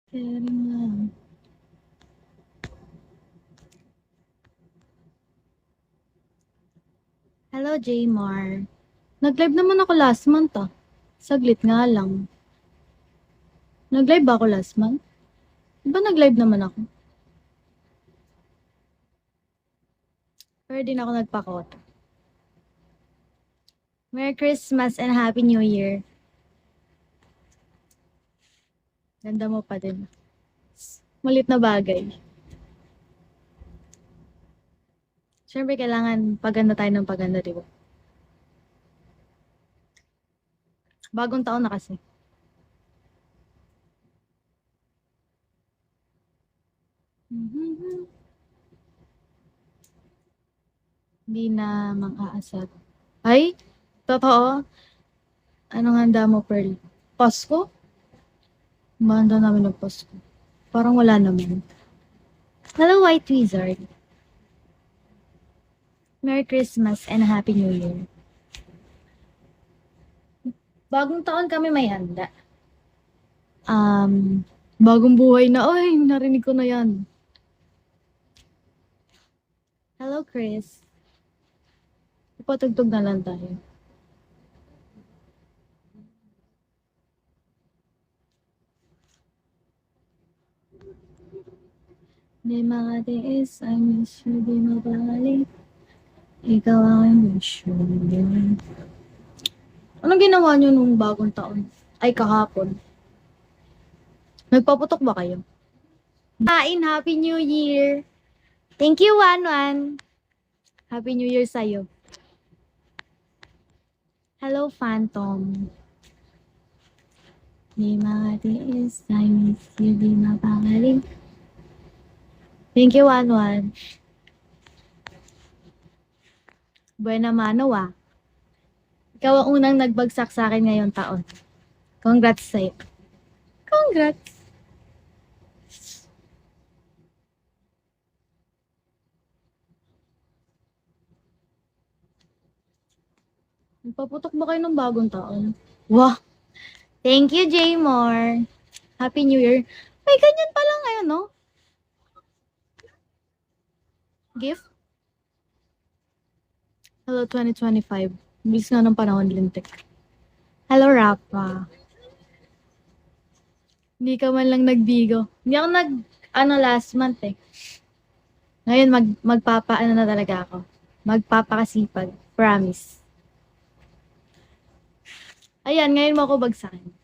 Hello, Jmar. Nag-live naman ako last month ah. Saglit nga lang. Nag-live ba ako last month? Diba nag-live naman ako? Pero di na ako nagpakot. Merry Christmas and Happy New Year. Ganda mo pa din. Malit na bagay. Siyempre, kailangan paganda tayo ng paganda, di ba? Bagong taon na kasi. Hindi na mang-aasar. Ay, totoo. Anong handa mo, Pearl? Pasko? Mahanda namin ng Pasko. Parang wala naman. Hello, White Wizard. Merry Christmas and Happy New Year. Bagong taon kami may handa. Bagong buhay na. Ay, narinig ko na yan. Hello, Chris. Ipatugtog na lang tayo. May mga days I miss you, di mabalik. Ikaw ang wish you. Anong ginawa niyo nung bagong taon? Ay, kahapon. Nagpaputok ba kayo? Kain, Happy New Year! Thank you, Wanwan! Happy New Year sa'yo. Hello, Phantom. May mga days I miss you, di mabalik. Thank you, Wanwan. Buena mano ah. Ikaw ang unang nagbagsak sa akin ngayong taon. Congrats sa'yo. Congrats! Nagpaputok ba kayo ng bagong taon? Wow! Thank you, Jaymore. Happy New Year. May ganyan pala ngayon, no? Gift? Hello, 2025. Bilis nga ng panahon, lintik. Hello, Rafa. Hindi ka man lang nagbigo. Hindi ako last month eh. Ngayon, magpapaano na talaga ako. Magpapakasipag. Promise. Ayan, ngayon mo ako bagsakin.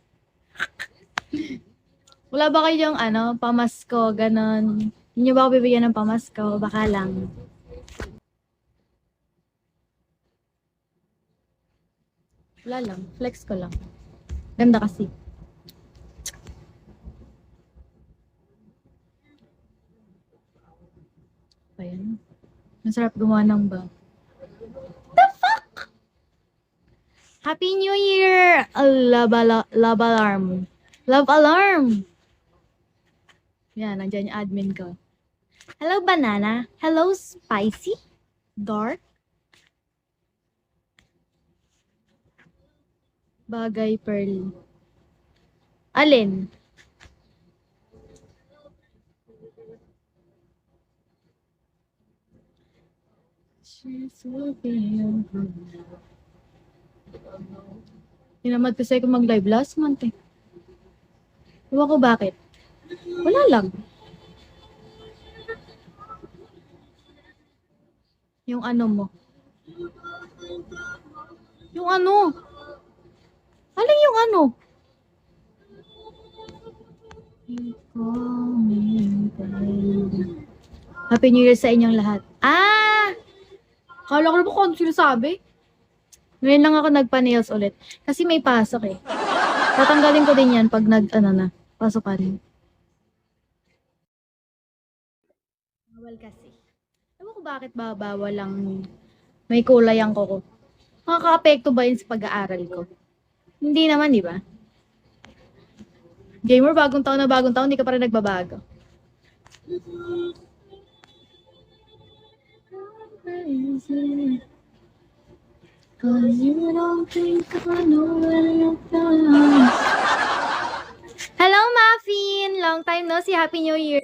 Wala ba kayong pamasko, ganon? Hindi ba ako bibigyan ng pamasko? Baka lang. Wala lang. Flex ko lang. Ganda kasi. Ayan. Masarap gumawa ng ba. The fuck? Happy New Year! Love alarm. Love alarm! Yan, nandiyan yung admin ko. Hello, Banana. Hello, Spicy. Dark. Bagay, Pearl. Alin? Tinamad kasi ako mag-live last month eh. Ewan ko bakit. Wala lang. Yung ano mo. Yung ano? Alin yung ano? Happy New Year sa inyong lahat. Kala ko na ba kung ano sinasabi? Ngayon lang ako nagpa-nails ulit. Kasi may pasok eh. Tatanggalin ko din yan pag pasukan. Bawal kasi. Ewan ko bakit bawal lang may kulay ang kuko. Makaka-apekto ba yun sa pag-aaral ko? Hindi naman, di ba? Gamer, bagong taon, hindi ka pa rin nagbabago. Hello, Muffin! Long time no see. Happy New Year!